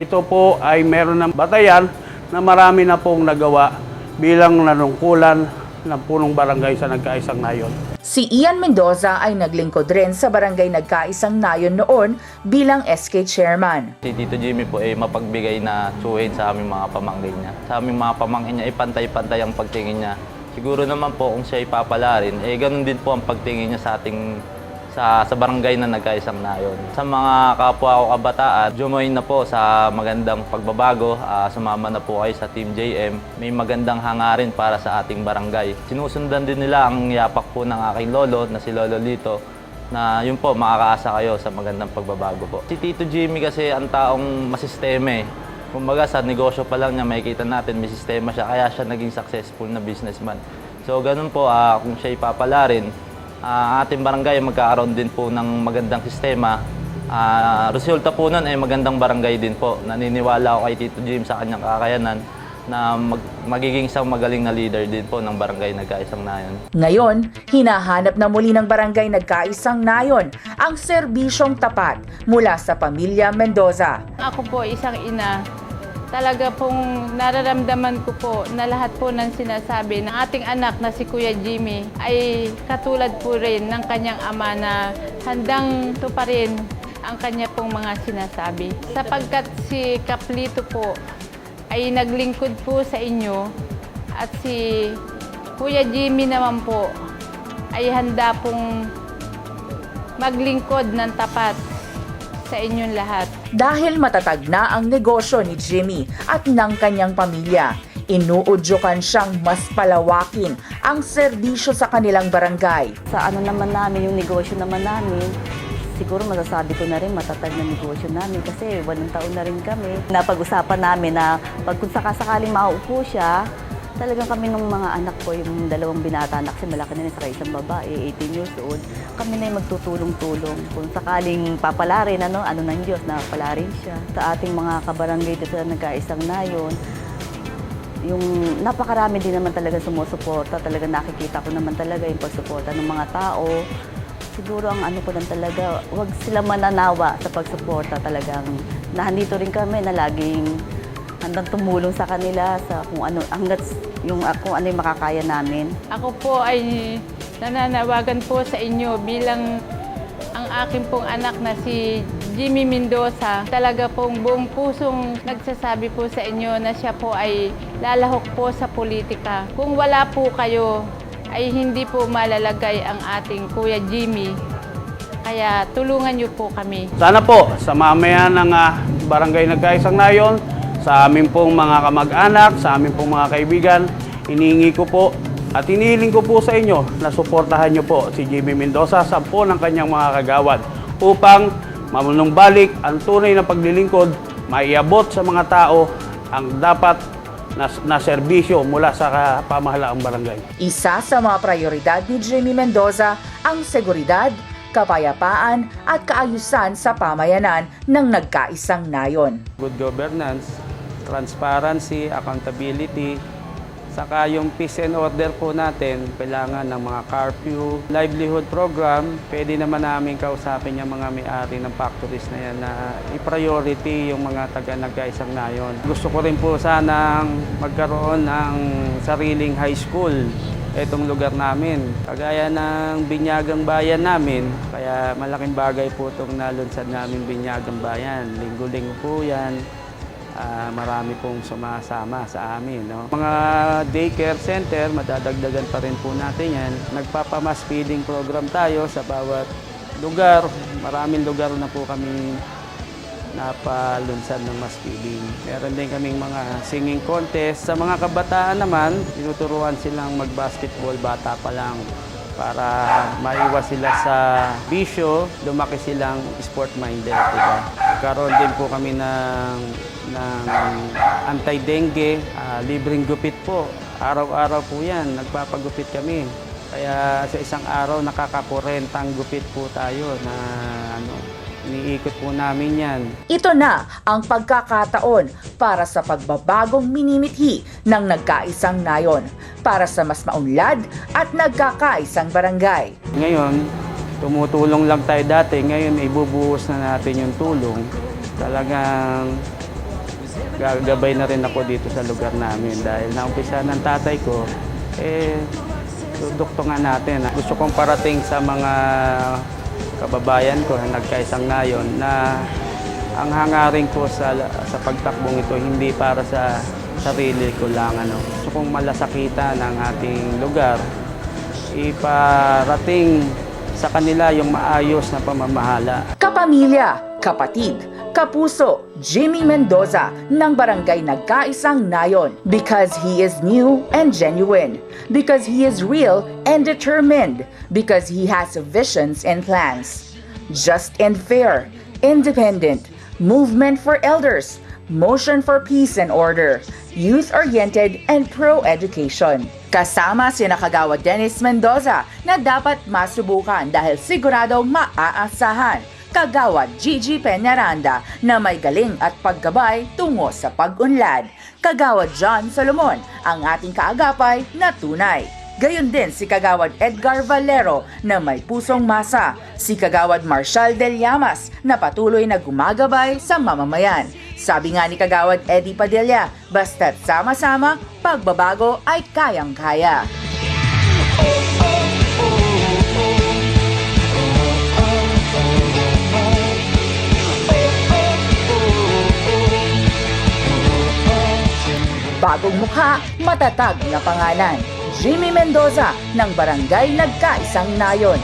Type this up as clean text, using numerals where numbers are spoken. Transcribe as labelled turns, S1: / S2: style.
S1: Ito po ay meron ng batayan na marami na pong nagawa bilang nanungkulan ng punong barangay sa Nagkaisang Nayon.
S2: Si Ian Mendoza ay naglingkod rin sa barangay Nagkaisang Nayon noon bilang SK chairman.
S3: Si Tito Jimmy po ay mapagbigay na tsuhin sa aming mga pamangkin niya. Sa aming mga pamangkin niya ay pantay-pantay ang pagtingin niya. Siguro naman po kung siya ay papalarin, ganun din po ang pagtingin niya sa ating sa barangay na Nagkaisang Nayon. Sa mga kapwa ko kabataan, join na po sa magandang pagbabago. Sumama na po kayo sa Team JM. May magandang hangarin para sa ating barangay. Sinusundan din nila ang yapak po ng aking lolo na si Lolo Lito na yun po, makakaasa kayo sa magandang pagbabago po. Si Tito Jimmy kasi ang taong masisteme. Kumbaga sa negosyo pa lang niya, makikita natin may sistema siya, kaya siya naging successful na businessman. So ganun po, kung siya ipapalarin, ating barangay magkakaroon din po ng magandang sistema. Resulta po nun ay magandang barangay din po. Naniniwala ako kay Tito Jim sa kanyang kakayanan na magiging isang magaling na leader din po ng barangay Nagkaisang Nayon.
S2: Ngayon, hinahanap na muli ng barangay Nagkaisang Nayon ang serbisyong tapat mula sa pamilya Mendoza.
S4: Ako po isang ina. Talaga pong nararamdaman ko po na lahat po ng sinasabi ng ating anak na si Kuya Jimmy ay katulad po rin ng kanyang ama na handang tuparin ang kanya pong mga sinasabi. Sapagkat si Kaplito po ay naglingkod po sa inyo at si Kuya Jimmy naman po ay handa pong maglingkod ng tapat sa inyong lahat.
S2: Dahil matatag na ang negosyo ni Jimmy at ng kanyang pamilya, inuudyokan siyang mas palawakin ang serbisyo sa kanilang barangay.
S5: Sa ano naman namin, yung negosyo naman namin, siguro masasabi ko na rin matatag na negosyo namin kasi 8 taon na rin kami. Napag-usapan namin na pag kung sakasakaling mauupo siya, talagang kami nung mga anak ko, yung 2 binata anak, kasi malaki na rin sa isang babae, 18 years old, kami na yung magtutulong-tulong. Kung sakaling papalarin, ano ng Diyos, na palarin siya. Sa ating mga kabarangay dito sa Nagkaisang Nayon, yung napakarami din naman talaga sumusuporta, talaga nakikita ko naman talaga yung pagsuporta ng mga tao. Siguro ang ano ko lang talaga, huwag sila mananawa sa pagsuporta talagang. Nahandito rin kami na laging handang tumulong sa kanila sa kung ano hangga't kung ano yung makakaya namin.
S4: Ako po ay nananawagan po sa inyo bilang ang aking pong anak na si Jimmy Mendoza. Talaga pong buong pusong nagsasabi po sa inyo na siya po ay lalahok po sa politika. Kung wala po kayo, ay hindi po malalagay ang ating Kuya Jimmy. Kaya tulungan niyo po kami.
S1: Sana po sa mamayan ng barangay Nagkaisang Nayon, sa aming pong mga kamag-anak, sa aming pong mga kaibigan, hinihingi ko po at hinihiling ko po sa inyo na suportahan niyo po si Jimmy Mendoza sa po ng kanyang mga kagawad upang manunumbalik ang tunay na paglilingkod, maiabot sa mga tao ang dapat na serbisyo mula sa pamahalaang barangay.
S2: Isa sa mga prioridad ni Jimmy Mendoza ang seguridad, kapayapaan at kaayusan sa pamayanan ng Nagkaisang Nayon.
S6: Good governance, transparency, accountability, saka yung peace and order po natin, kailangan ng mga curfew, livelihood program, pwede naman namin kausapin yung mga may-ari ng factories na yan na i-priority yung mga taga Nagkaisang Nayon. Gusto ko rin po sanang magkaroon ng sariling high school itong lugar namin. Kagaya ng Binyagang Bayan namin, kaya malaking bagay po itong nalunsad namin Binyagang Bayan. Linggo-linggo po yan. Marami pong sumasama sa amin. No? Mga daycare center, madadagdagan pa rin po natin yan. Nagpapamass feeding program tayo sa bawat lugar. Maraming lugar na po kami napalunsad ng mass feeding. Meron din kaming mga singing contest. Sa mga kabataan naman, tinuturuan silang mag-basketball bata pa lang para maiwas sila sa bisyo, lumaki silang sport-minded. Diba? Karoon din po kami ng anti-dengue, libreng gupit po. Araw-araw po yan, nagpapagupit kami. Kaya sa isang araw, nakaka-40 gupit po tayo na iniikot po namin yan.
S2: Ito na ang pagkakataon para sa pagbabagong minimithi ng Nagkaisang Nayon para sa mas maunlad at nagkakaisang barangay.
S6: Ngayon, tumutulong lang tayo dati. Ngayon, ibubuhos na natin yung tulong. Talagang gagabay na rin ako dito sa lugar namin dahil naumpisa ng tatay ko, duduktungan natin. Gusto kong parating sa mga kababayan ko na nagkaisang nayon na ang hangarin ko sa pagtakbong ito hindi para sa sarili ko lang. Gusto kong malasakitan ng ating lugar, iparating sa kanila yung maayos na pamamahala.
S2: Kapamilya, kapatid, kapuso, Jimmy Mendoza ng Barangay Nagkaisang Nayon because he is new and genuine, because he is real and determined, because he has visions and plans. Just and fair, independent, movement for elders, motion for peace and order, youth-oriented and pro-education. Kasama sina Kagawad Dennis Mendoza na dapat masubukan dahil siguradong maaasahan. Kagawad Gigi Peñaranda na may galing at paggabay tungo sa pag-unlad. Kagawad John Solomon ang ating kaagapay na tunay. Gayon din si Kagawad Edgar Valero na may pusong masa. Si Kagawad Marshal Del Llamas na patuloy na gumagabay sa mamamayan. Sabi nga ni Kagawad Eddie Padilla, basta't sama-sama, pagbabago ay kayang-kaya. Bagong mukha, matatag na pangalan. Jimmy Mendoza ng Barangay Nagkaisang Nayon.